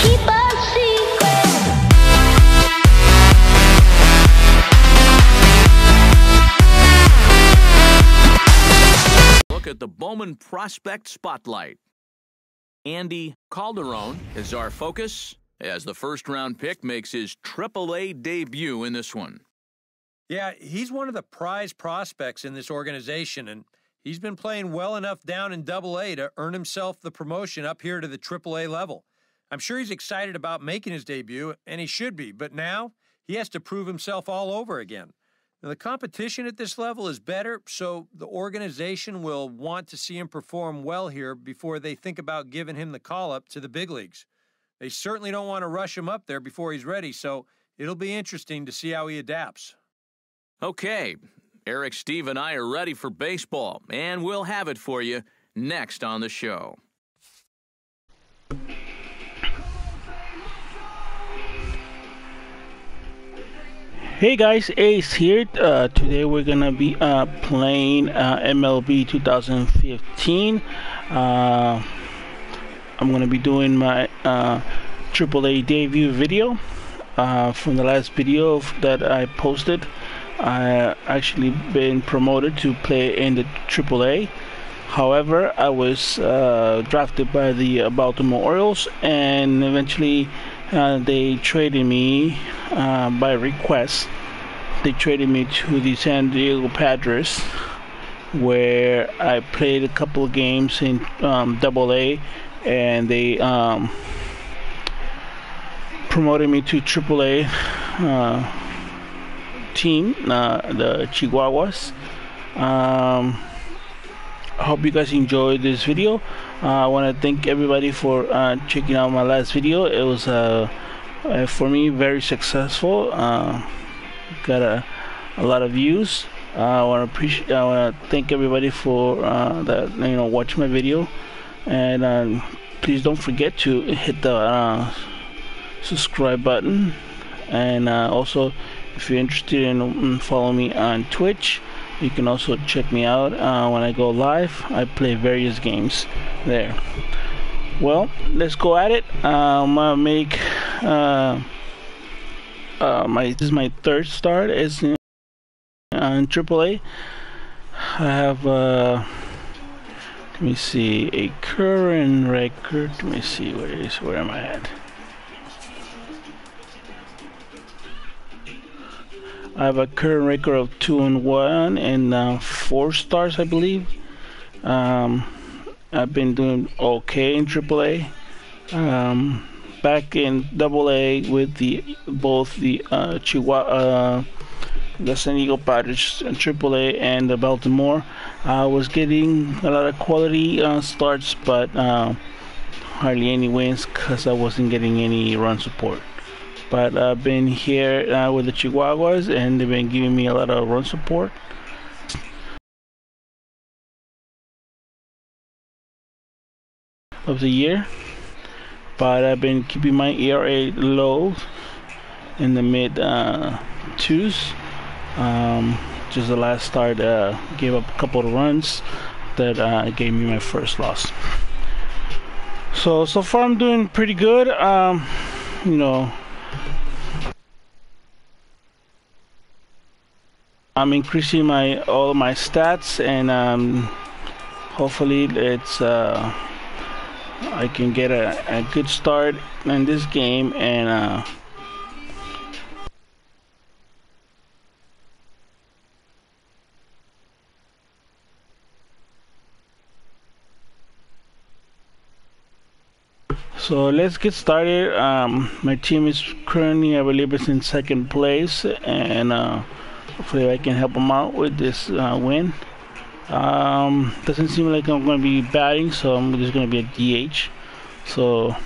keep a secret. Look at the Bowman Prospect Spotlight. Andy Calderon is our focus as the first-round pick makes his Triple A debut in this one. Yeah, he's one of the prize prospects in this organization, and he's been playing well enough down in Double A to earn himself the promotion up here to the Triple A level. I'm sure he's excited about making his debut, and he should be, but now he has to prove himself all over again. Now, the competition at this level is better, so the organization will want to see him perform well here before they think about giving him the call-up to the big leagues. They certainly don't want to rush him up there before he's ready, so it'll be interesting to see how he adapts. Okay, Eric, Steve, and I are ready for baseball, and we'll have it for you next on the show. Hey guys, Ace here. Today we're gonna be playing MLB 2015. I'm gonna be doing my Triple A debut video. From the last video that I posted, I actually been promoted to play in the Triple A. However, I was drafted by the Baltimore Orioles, and eventually they traded me by request. They traded me to the San Diego Padres, where I played a couple of games in Double A, and they promoted me to Triple A team, the Chihuahuas. I hope you guys enjoyed this video. I want to thank everybody for checking out my last video. It was for me very successful. Got a lot of views. I want to thank everybody for that, watch my video, and please don't forget to hit the subscribe button, and also if you're interested in following me on Twitch, you can also check me out when I go live. I play various games there. Well, let's go at it. I'm gonna make this is my third start as in AAA. I have let me see, a current record. Let me see, where am I at? I have a current record of 2-1 and 4 stars, I believe. I've been doing okay in AAA. Back in AA with both the Chihuahua, the San Diego Padres, AAA, and the Baltimore, I was getting a lot of quality starts, but hardly any wins because I wasn't getting any run support. But I've been here with the Chihuahuas, and they've been giving me a lot of run support. Of the year, but I've been keeping my ERA low in the mid 2s. Just the last start gave up a couple of runs that gave me my first loss. So far I'm doing pretty good. I'm increasing all of my stats, and hopefully it's I can get a good start in this game, and so let's get started. My team is currently, I believe, it's in second place, and hopefully I can help them out with this win. Doesn't seem like I'm going to be batting, so I'm just going to be a DH. So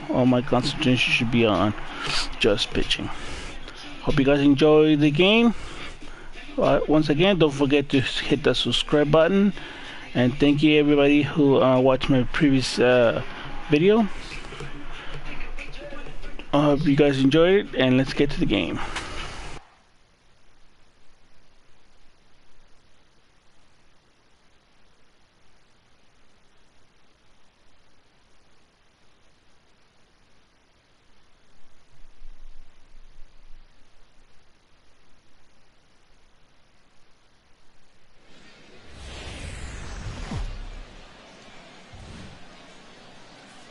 all my concentration should be on just pitching. Hope you guys enjoy the game. Once again, don't forget to hit the subscribe button, and thank you everybody who watched my previous video. I hope you guys enjoyed it, and let's get to the game.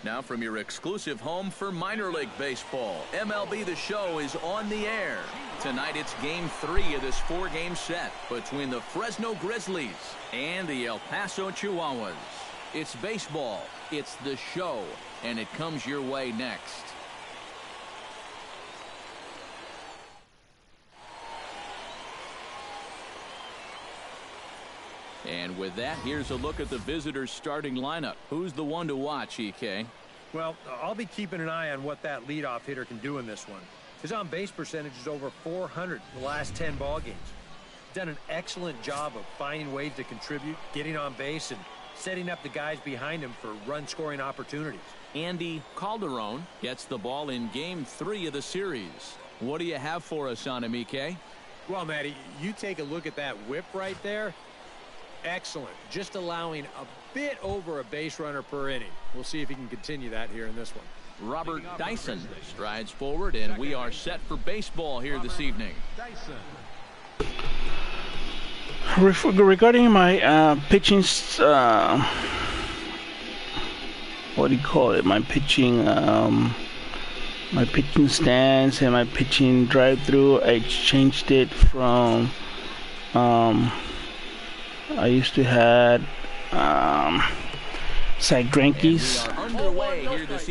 Now from your exclusive home for minor league baseball, MLB The Show is on the air. Tonight it's Game 3 of this 4-game set between the Fresno Grizzlies and the El Paso Chihuahuas. It's baseball, it's The Show, and it comes your way next. And with that, here's a look at the visitors' starting lineup. Who's the one to watch, EK? Well, I'll be keeping an eye on what that leadoff hitter can do in this one. His on-base percentage is over 400 in the last 10 ball games. Done an excellent job of finding ways to contribute, getting on base, and setting up the guys behind him for run-scoring opportunities. Andy Calderon gets the ball in Game 3 of the series. What do you have for us on him, EK? Well, Matty, you take a look at that whip right there. Excellent. Just allowing a bit over a base runner per inning. We'll see if he can continue that here in this one. Robert Dyson strides forward, and we are set for baseball here this evening. Regarding my pitching, what do you call it? My pitching stance and my pitching drive-through. I changed it from. I used to have Zach Greinke's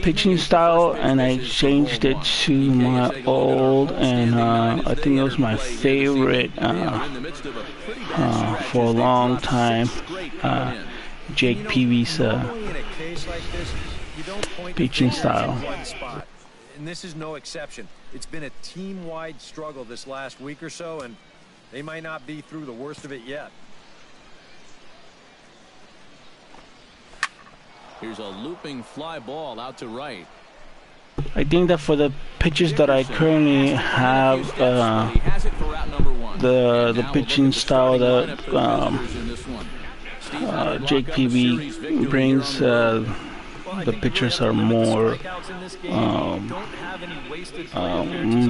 pitching style, and I changed it to my old, and I think it was my favorite for a long time, Jake Peavy's pitching style. And this is no exception. It's been a team-wide struggle this last week or so, and they might not be through the worst of it yet. Here's a looping fly ball out to right. I think that for the pitches that I currently have, the pitching style that Jake Peavy brings, the pitchers are more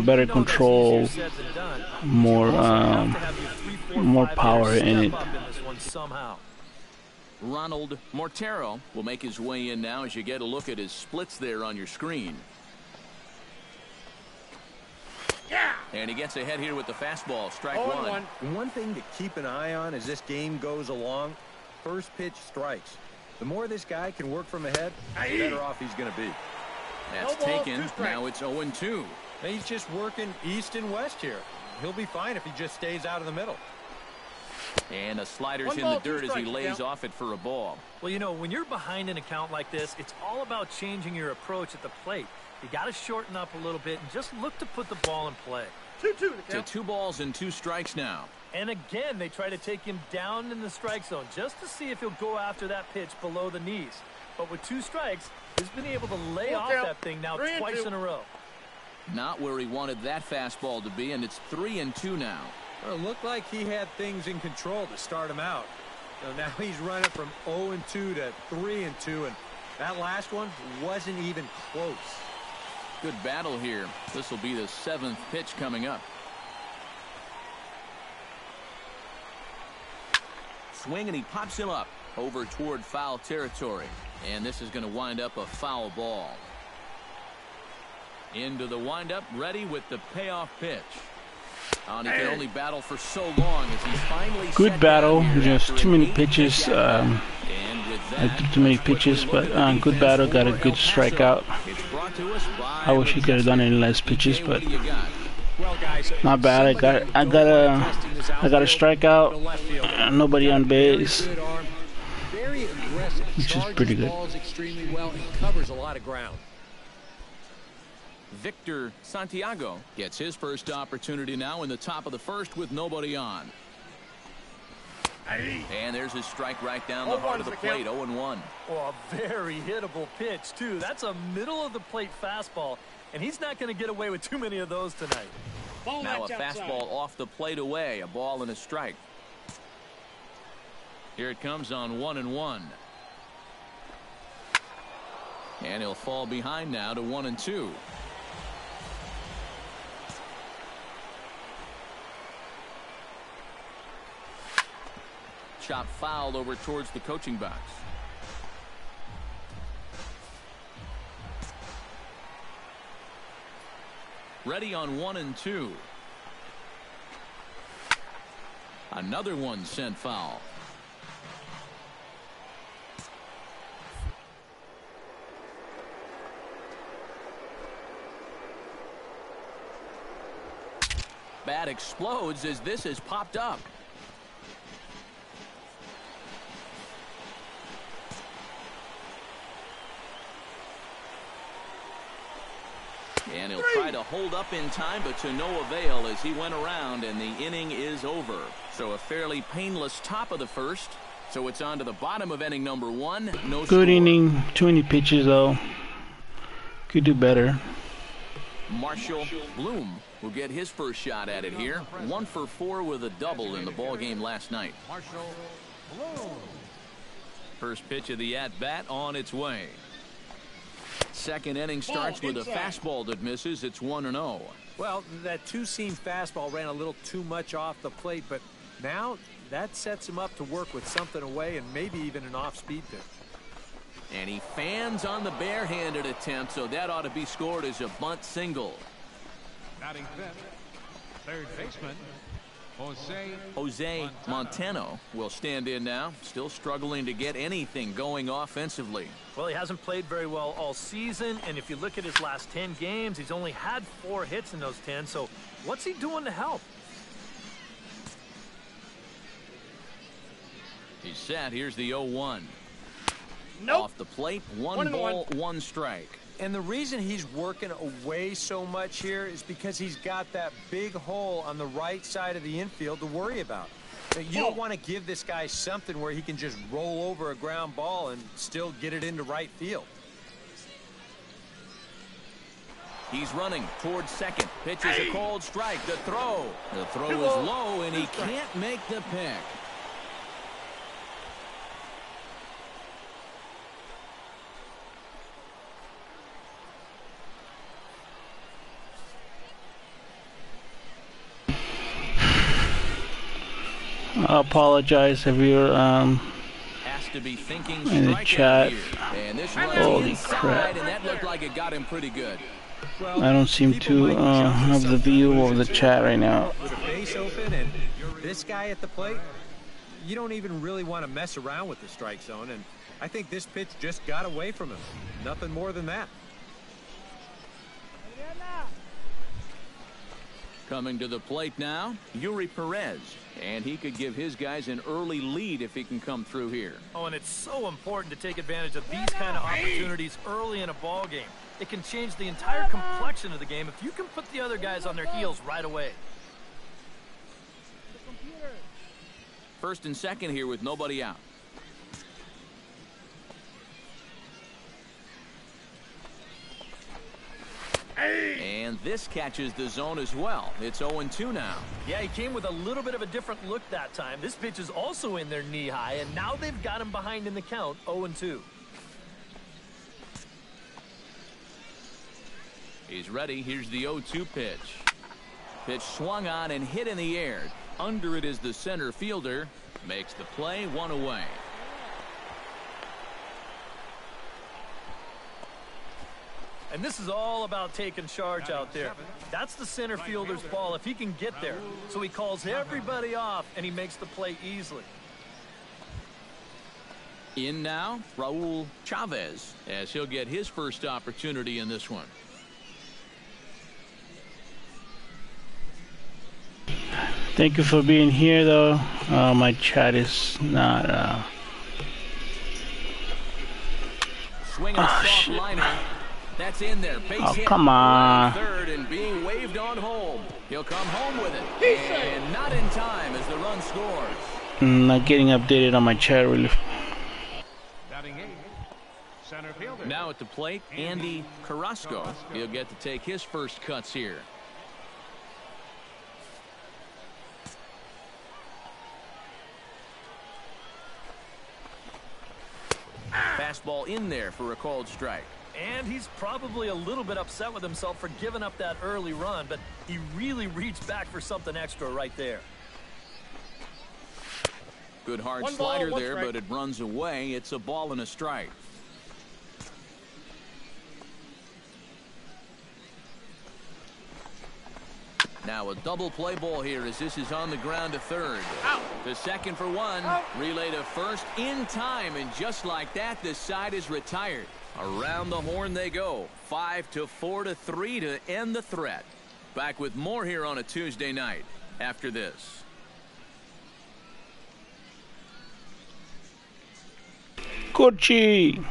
better control, more power in it. Ronald Mortero will make his way in now as you get a look at his splits there on your screen. Yeah. And he gets ahead here with the fastball, strike one. One thing to keep an eye on as this game goes along, first pitch strikes. The more this guy can work from ahead, the better off he's going to be. That's taken. Now it's 0-2. He's just working east and west here. He'll be fine if he just stays out of the middle. And a slider's in the dirt as he lays off it for a ball. Well, you know, when you're behind an account like this, it's all about changing your approach at the plate. You got to shorten up a little bit and just look to put the ball in play. 2-2 to 2 balls and 2 strikes now. And again, they try to take him down in the strike zone just to see if he'll go after that pitch below the knees. But with 2 strikes, he's been able to lay off that thing now twice in a row. Not where he wanted that fastball to be, and it's 3-2 now. Well, it looked like he had things in control to start him out. So now he's running from 0-2 to 3-2, and that last one wasn't even close. Good battle here. This will be the 7th pitch coming up. Swing, and he pops him up over toward foul territory. And this is going to wind up a foul ball. Into the windup, ready with the payoff pitch. And he can only battle for so long as he's finally good battle. Just too many pitches. I took too many pitches, but good battle. Got a good strikeout. I wish he could have done any less pitches, but not bad. I got a strikeout. Nobody on base, which is pretty good. Victor Santiago gets his first opportunity now in the top of the first with nobody on. And there's his strike right down the heart of the plate, 0-1. Oh, a very hittable pitch, too. That's a middle-of-the-plate fastball, and he's not going to get away with too many of those tonight. Now a fastball off the plate away, a ball and a strike. Here it comes on 1-1. And he'll fall behind now to 1-2. Chop foul over towards the coaching box. Ready on 1 and 2. Another one sent foul. Bat explodes as this has popped up. And he'll try to hold up in time, but to no avail as he went around, and the inning is over. So a fairly painless top of the first. So it's on to the bottom of inning number 1. No Good score. inning. Too many pitches, though. Could do better. Marshall Bloom will get his first shot at it here. 1 for 4 with a double in the ball game last night. First pitch of the at-bat on its way. Second inning starts with a fastball that misses. It's 1-0. Well, that two-seam fastball ran a little too much off the plate, but now that sets him up to work with something away and maybe even an off-speed pitch. And he fans on the barehanded attempt, so that ought to be scored as a bunt single. Batting fifth, third baseman, Jose Montano will stand in now, still struggling to get anything going offensively. Well, he hasn't played very well all season, and if you look at his last 10 games, he's only had 4 hits in those 10, so what's he doing to help? He's set. Here's the 0-1. Nope. Off the plate, 1 ball, 1 strike. And the reason he's working away so much here is because he's got that big hole on the right side of the infield to worry about. You don't want to give this guy something where he can just roll over a ground ball and still get it into right field. He's running towards second. Pitches a cold strike. The throw. The throw is low, and he can't make the pick. I apologize if you're Has to be thinking in the chat. And this runs Holy inside, crap. and that looked like it got him pretty good. Well, I don't seem to have the view of the chat right now. With a base open and this guy at the plate, you don't even really want to mess around with the strike zone, and I think this pitch just got away from him. Nothing more than that. Coming to the plate now, Yuri Perez. And he could give his guys an early lead if he can come through here. Oh, and it's so important to take advantage of these kind of opportunities early in a ball game. It can change the entire complexion of the game if you can put the other guys on their heels right away. First and second here with nobody out. And this catches the zone as well. It's 0-2 now. Yeah, he came with a little bit of a different look that time. This pitch is also in their knee high, and now they've got him behind in the count, 0-2. He's ready. Here's the 0-2 pitch. Pitch swung on and hit in the air. Under it is the center fielder. Makes the play, 1 away. And this is all about taking charge out there. That's the center fielder's ball if he can get there. So he calls everybody off, and he makes the play easily. In now, Raul Chavez, as he'll get his first opportunity in this one. Thank you for being here, though. My chat is not. Swinging a soft liner. That's in there. Base hit. Come on. Third and being waved on home. He'll come home with it. And not in time as the run scores. Not getting updated on my chat, really. batting eighth, center fielder. Now at the plate, Andy Carrasco. He'll get to take his first cuts here. Fastball in there for a called strike. And he's probably a little bit upset with himself for giving up that early run, but he really reached back for something extra right there. Good hard One ball, slider one there, strike. but it runs away. It's a ball and a strike. Now a double play ball here as this is on the ground to third. Out. To second for one. Relay to first in time, and just like that, the side is retired. Around the horn they go. 5-4-3 to end the threat. Back with more here on a Tuesday night after this. Cochi.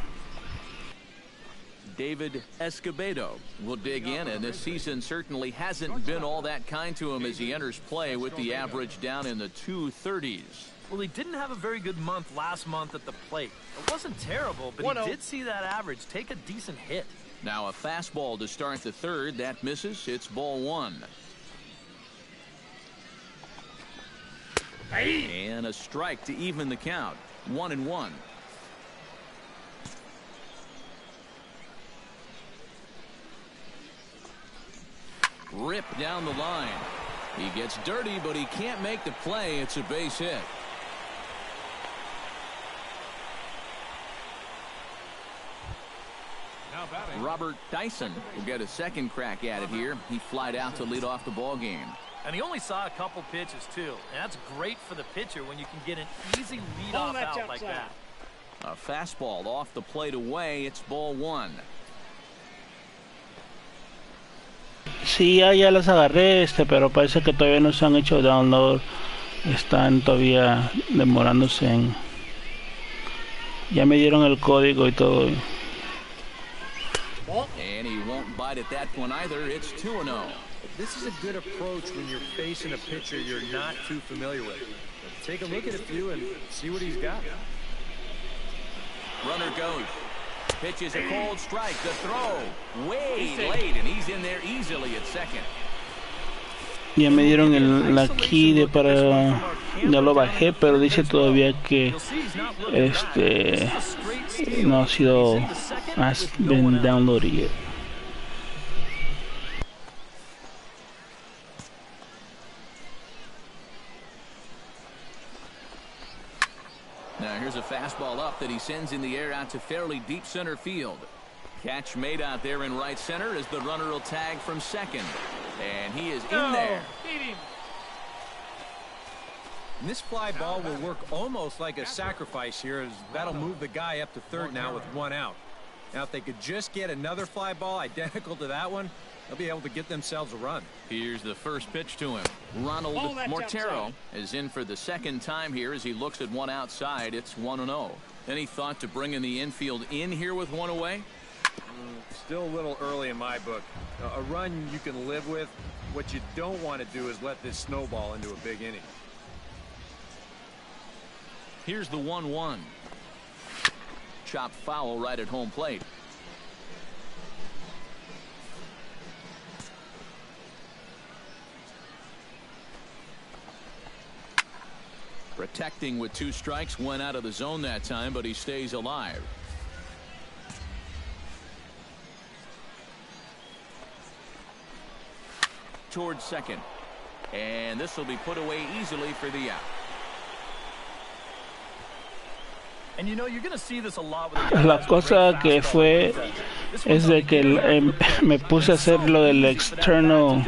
David Escobedo will dig in, and this season certainly hasn't been all that kind to him as he enters play with the average down in the 230s. Well, he didn't have a very good month last month at the plate. It wasn't terrible, but he did see that average take a decent hit. Now a fastball to start the third. That misses. It's ball one. And a strike to even the count. 1-1. Rip down the line. He gets dirty, but he can't make the play. It's a base hit. Now batting. Robert Dyson will get a second crack at it here. He flied out to lead off the ball game. And he only saw a couple pitches, too. And that's great for the pitcher when you can get an easy leadoff out like that. A fastball off the plate away. It's ball one. Sí, ya las agarré, pero parece que todavía no se han hecho download. Están todavía demorándose en... Ya me dieron el código y todo. And he won't bite at that one either. It's 2-0. This is a good approach when you're facing a pitcher you're not too familiar with. Take a look at a few and see what he's got. Runner goes. Pitches a cold strike. The throw way late, and he's in there easily at second. Ya me dieron la key de para... Ya lo bajé, pero dice todavía que no ha sido... has been downloaded yet. Now here's a fastball up that he sends in the air out to fairly deep center field. Catch made out there in right center as the runner will tag from second. And he is in there. And this fly ball will work almost like a sacrifice here, as that'll move the guy up to third now with one out. Now if they could just get another fly ball identical to that one, they'll be able to get themselves a run. Here's the first pitch to him. Ronald Mortero is in for the second time here as he looks at one outside. It's 1-0. Any thought to bringing the infield in here with one away? Still a little early in my book. A run you can live with. What you don't want to do is let this snowball into a big inning. Here's the 1-1. Chopped foul right at home plate. Protecting with two strikes, went out of the zone that time, but he stays alive. Towards second. And this will be put away easily for the out. And you know, you're going to see this a lot with La cosa que fue es de que me puse a hacer lo del external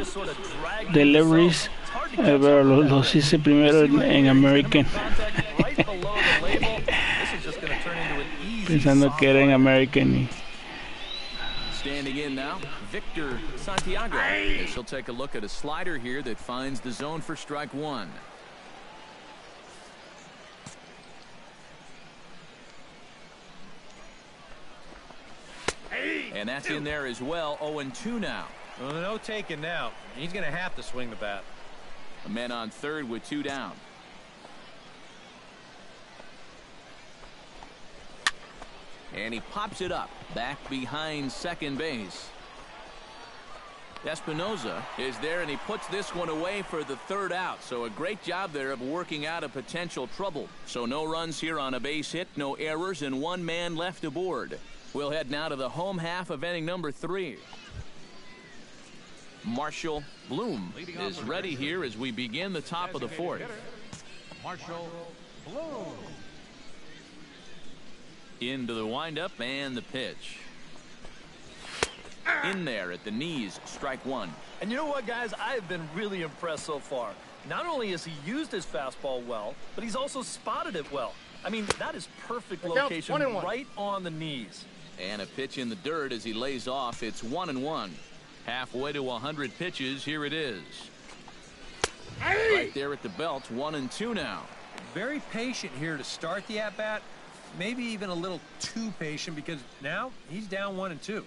deliveries, pero los hice primero en American. Pensando que era en American. Standing in now, Victor Santiago. This will take a look at a slider here that finds the zone for strike one. And that's in there as well. 0-2 now. Well, no taking now. He's going to have to swing the bat. A man on third with two down. And he pops it up back behind second base. Espinoza is there, and he puts this one away for the third out. So a great job there of working out a potential trouble. So no runs here on a base hit, no errors, and one man left aboard. We'll head now to the home half of inning number 3. Marshall Bloom is ready here as we begin the top of the fourth. Marshall Bloom. Into the windup and the pitch. In there at the knees, strike one. And you know what, guys? I have been really impressed so far. Not only has he used his fastball well, but he's also spotted it well. I mean, that is perfect location right on the knees. And a pitch in the dirt as he lays off. It's 1-1. Halfway to 100 pitches. Here it is. Right there at the belt. 1-2 now. Very patient here to start the at-bat. Maybe even a little too patient because now he's down 1-2.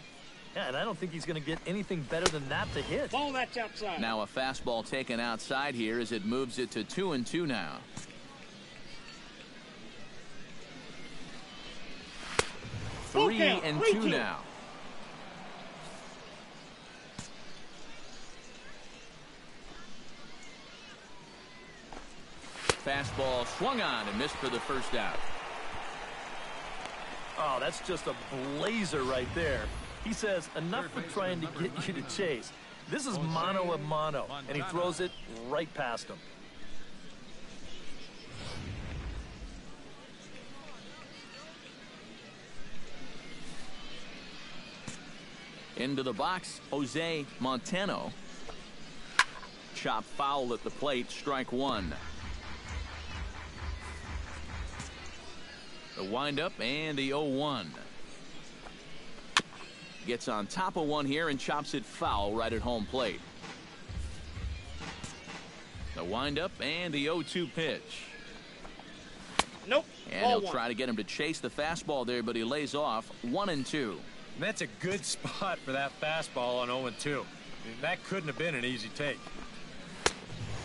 Yeah, and I don't think he's going to get anything better than that to hit. Ball that's outside. Now a fastball taken outside here as it moves it to 2-2 now. 3-2 now. Fastball swung on and missed for the first out. Oh, that's just a blazer right there. He says, enough for trying to get you to chase. This is mano a mano, and he throws it right past him. Into the box, Jose Montano. Chop foul at the plate, strike one. The windup and the 0-1. Gets on top of one here and chops it foul right at home plate. The windup and the 0-2 pitch. Nope. And he'll try to get him to chase the fastball there, but he lays off. 1-2. That's a good spot for that fastball on 0-2. I mean, that couldn't have been an easy take.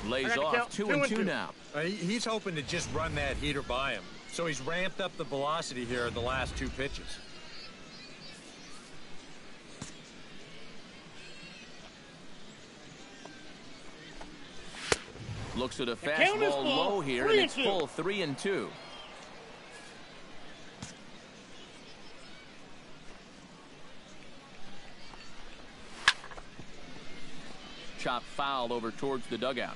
Lays off 2-2 now. He's hoping to just run that heater by him. So he's ramped up the velocity here in the last two pitches. Looks at a fastball low here, and it's full 3-2. Chop foul over towards the dugout.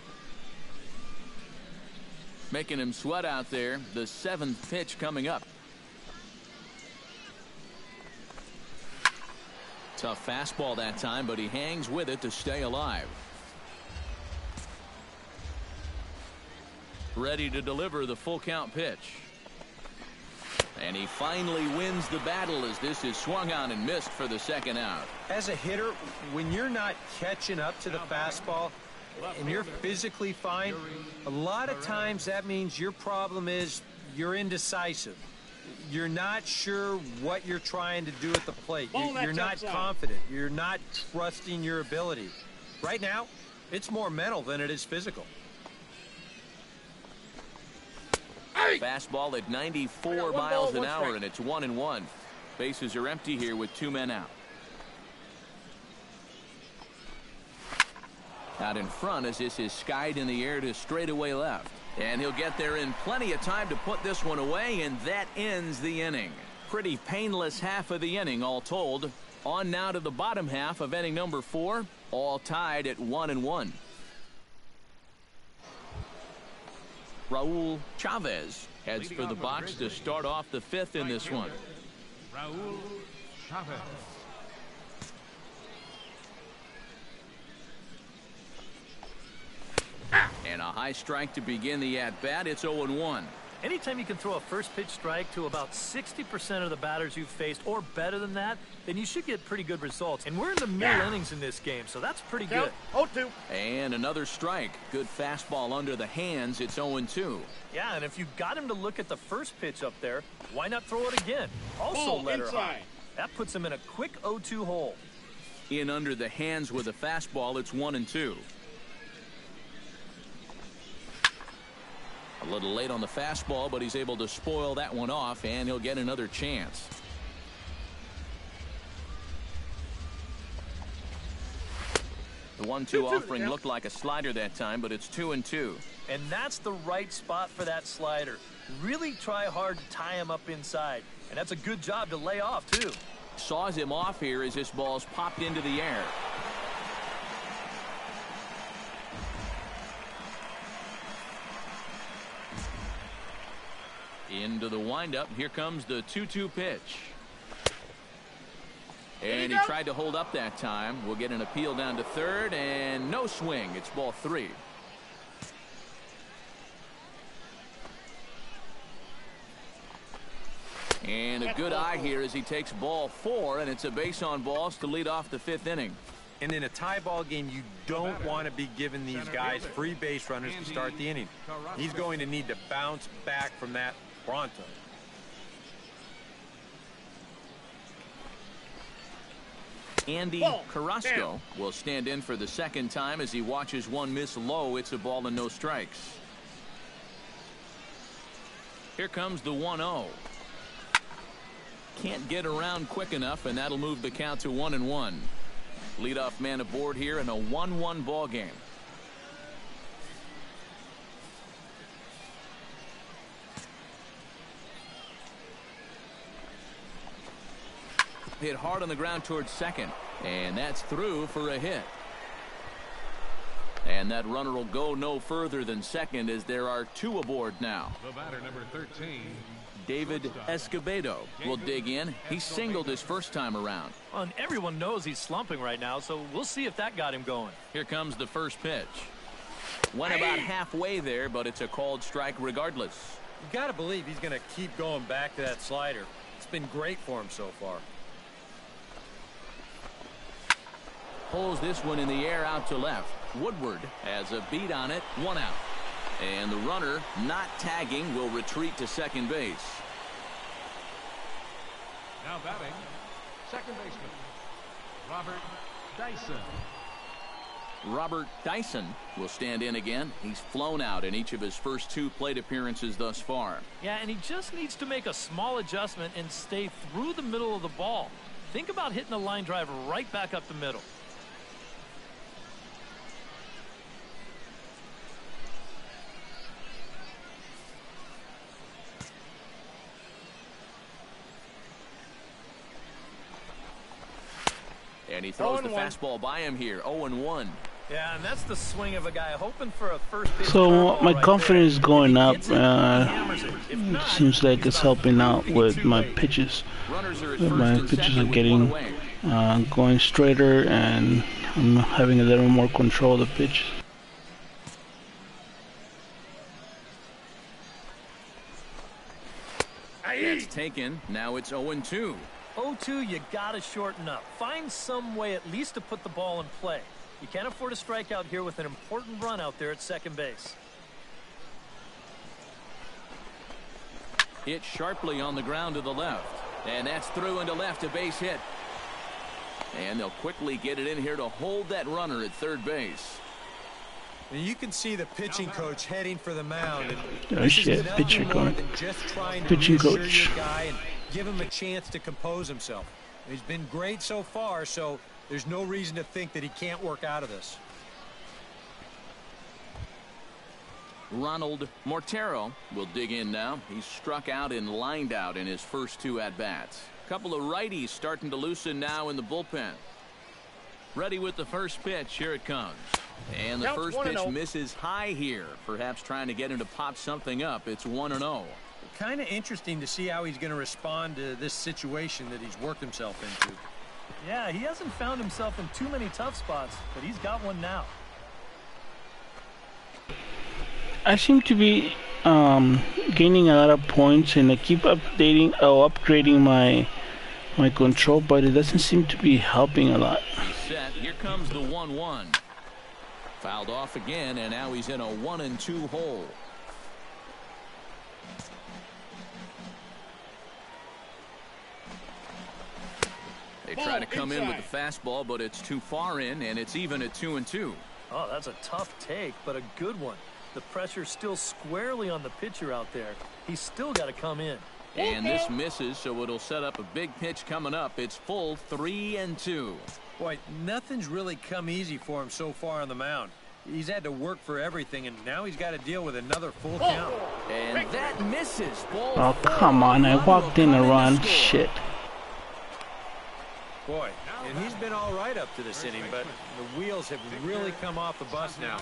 Making him sweat out there. The seventh pitch coming up. Tough fastball that time, but he hangs with it to stay alive. Ready to deliver the full count pitch. And he finally wins the battle as this is swung on and missed for the second out. As a hitter, when you're not catching up to the fastball and you're physically fine, a lot of times that means your problem is you're indecisive. You're not sure what you're trying to do at the plate. You're not confident. You're not trusting your ability. Right now, it's more mental than it is physical. Fastball at 94 miles an hour, and it's 1-1. Bases are empty here with two men out. Out in front as this is skied in the air to straightaway left. And he'll get there in plenty of time to put this one away, and that ends the inning. Pretty painless half of the inning all told. On now to the bottom half of inning number 4, all tied at 1-1. Raul Chavez heads for the box to start off the fifth in this one. Raul Chavez. And a high strike to begin the at-bat. It's 0-1. Anytime you can throw a first pitch strike to about 60% of the batters you've faced or better than that, then you should get pretty good results. And we're in the middle innings in this game, so that's pretty good. 0-2. And another strike. Good fastball under the hands. It's 0-2. Yeah, and if you got him to look at the first pitch up there, why not throw it again? Also let her high. That puts him in a quick 0-2 hole. In under the hands with a fastball. It's 1-2. A little late on the fastball, but he's able to spoil that one off, and he'll get another chance. The 1-2 offering looked like a slider that time, but it's 2-2. And that's the right spot for that slider. Really try hard to tie him up inside, and that's a good job to lay off, too. Saws him off here as this ball's popped into the air. Into the windup. Here comes the 2-2 pitch. And he tried to hold up that time. We'll get an appeal down to third, and no swing. It's ball 3. And a good eye here as he takes ball 4, and it's a base on balls to lead off the 5th inning. And in a tie ball game, you don't want to be giving these guys free base runners to start the inning. He's going to need to bounce back from that pronto. Andy Carrasco will stand in for the second time as he watches one miss low. It's a ball and no strikes. Here comes the 1-0. Can't get around quick enough, and that'll move the count to 1-1. Leadoff man aboard here in a 1-1 ball game. Hit hard on the ground towards second, and that's through for a hit. And that runner will go no further than second as there are 2 aboard now. The batter, number 13. David Escobedo will dig in. He singled his first time around. And everyone knows he's slumping right now, so we'll see if that got him going. Here comes the first pitch. Went about halfway there, but it's a called strike regardless. You got to believe he's going to keep going back to that slider. It's been great for him so far. Pulls this one in the air out to left. Woodward has a beat on it. 1 out. And the runner, not tagging, will retreat to second base. Now batting, second baseman, Robert Dyson. Robert Dyson will stand in again. He's flown out in each of his first 2 plate appearances thus far. Yeah, and he just needs to make a small adjustment and stay through the middle of the ball. Think about hitting a line drive right back up the middle. And he throws the fastball by him here. 0-1. Yeah, and that's the swing of a guy hoping for a first pitch. So my right confidence is going up. It Seems like it's helping out with my pitches. My pitches are getting going straighter, and I'm having a little more control of the pitch. That's taken. Now it's 0-2. 0-2, you gotta shorten up. Find some way at least to put the ball in play. You can't afford a strikeout here with an important run out there at second base. Hit sharply on the ground to the left. And that's through into left, a base hit. And they'll quickly get it in here to hold that runner at third base. And you can see the pitching coach heading for the mound. And Oh shit, pitcher going. Pitching coach. Guy and give him a chance to compose himself. He's been great so far, so there's no reason to think that he can't work out of this. Ronald Mortero will dig in now. He's struck out and lined out in his first 2 at-bats. Couple of righties starting to loosen now in the bullpen. Ready with the first pitch. Here it comes. And the first pitch misses high here. Perhaps trying to get him to pop something up. It's 1-0. Kind of interesting to see how he's going to respond to this situation that he's worked himself into. Yeah, he hasn't found himself in too many tough spots, but he's got one now. I seem to be gaining a lot of points, and I keep upgrading my control, but it doesn't seem to be helping a lot. He's set. Here comes the 1-1. Fouled off again, and now he's in a 1-2 hole. They try to come in with the fastball, but it's too far in, and it's even at 2-2. Oh, that's a tough take, but a good one. The pressure's still squarely on the pitcher out there. He's still got to come in. And this misses, so it'll set up a big pitch coming up. It's full 3-2. Boy, nothing's really come easy for him so far on the mound. He's had to work for everything, and now he's got to deal with another full count. And that misses. Ball Oh, come on. I walked in a run. Shit. Boy, and he's been all right up to this inning, but the wheels have really come off the bus now.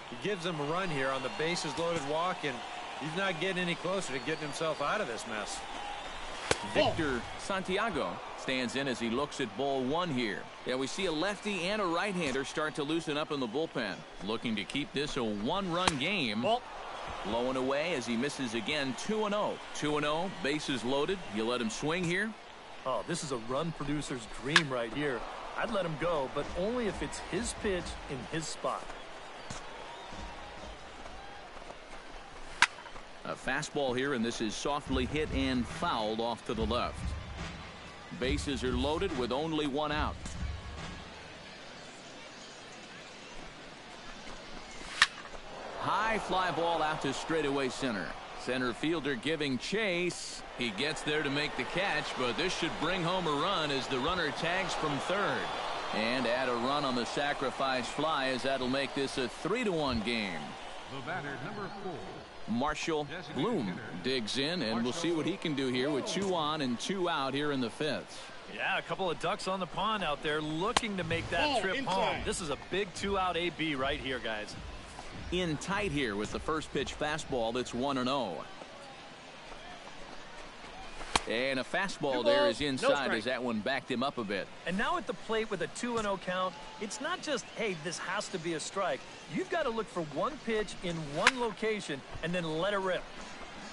He gives them a run here on the bases loaded walk, and he's not getting any closer to getting himself out of this mess. Victor Santiago stands in as he looks at ball one here. Yeah, we see a lefty and a right-hander start to loosen up in the bullpen. Looking to keep this a one-run game. Low and away as he misses again. 2-0. 2-0, bases loaded. You let him swing here? Oh, this is a run producer's dream right here. I'd let him go, but only if it's his pitch in his spot. A fastball here, and this is softly hit and fouled off to the left. Bases are loaded with only one out. High fly ball out to straightaway center. Center fielder giving chase. He gets there to make the catch, but this should bring home a run as the runner tags from third. And add a run on the sacrifice fly as that'll make this a 3-1 game. The batter, number 4. Marshall Bloom digs in, and we'll see what he can do here with 2 on and 2 out here in the 5th. Yeah, a couple of ducks on the pond out there looking to make that trip home. This is a big 2-out AB right here, guys. In tight here with the first pitch fastball that's 1-0. And a fastball there is inside as that one backed him up a bit. And now at the plate with a 2-0 count, it's not just, hey, this has to be a strike. You've got to look for one pitch in one location and then let it rip.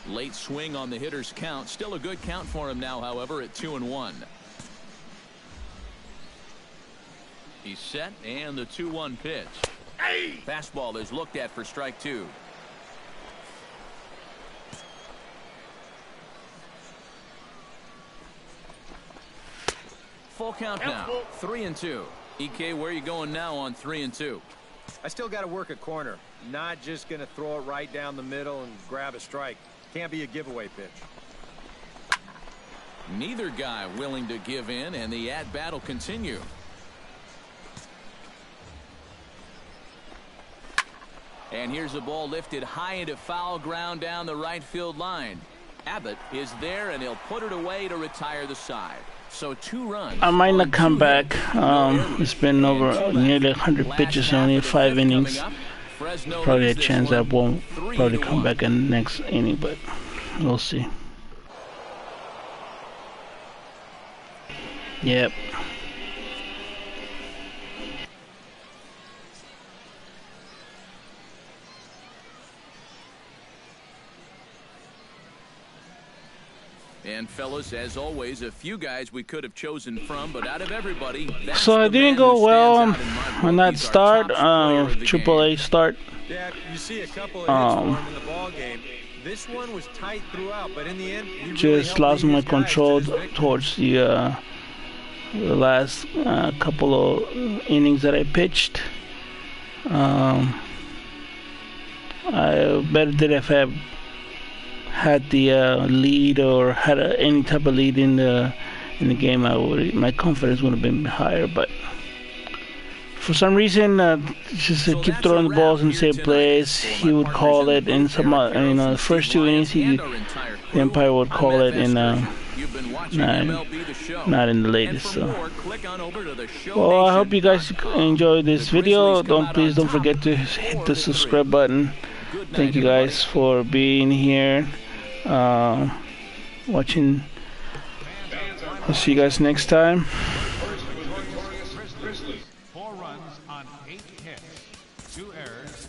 Late swing on the hitter's count. Still a good count for him now, however, at 2-1. He's set, and the 2-1 pitch. Hey! Fastball is looked at for strike 2. Full count now. 3-2. EK, where are you going now on 3-2? I still got to work a corner. Not just going to throw it right down the middle and grab a strike. Can't be a giveaway pitch. Neither guy willing to give in, and the at-bat will continue. And here's a ball lifted high into foul ground down the right field line. Abbott is there, and he'll put it away to retire the side. So 2 runs. I might not come back. It's been over nearly 100 pitches, only 5 innings. Probably a chance I won't probably come back in the next inning, but we'll see. Yep. And fellas, as always, a few guys we could have chosen from, but out of everybody, so it didn't go well on that start, Triple A start. Yeah, you see a couple of hits for him in the ball game. This one was tight throughout, but in the end, he just really lost my control towards the last couple of innings that I pitched. I better did if I had the lead or had any type of lead in the game, my confidence would have been higher. But for some reason, just keep throwing the balls in the same place. He would call it in some, the first 2 innings. The umpire would call it in, not in the latest. So, well, I hope you guys enjoyed this video. Please don't forget to hit the subscribe button. Thank you guys for being here, watching. I'll see you guys next time. 4 runs on 8 hits, 2 errors,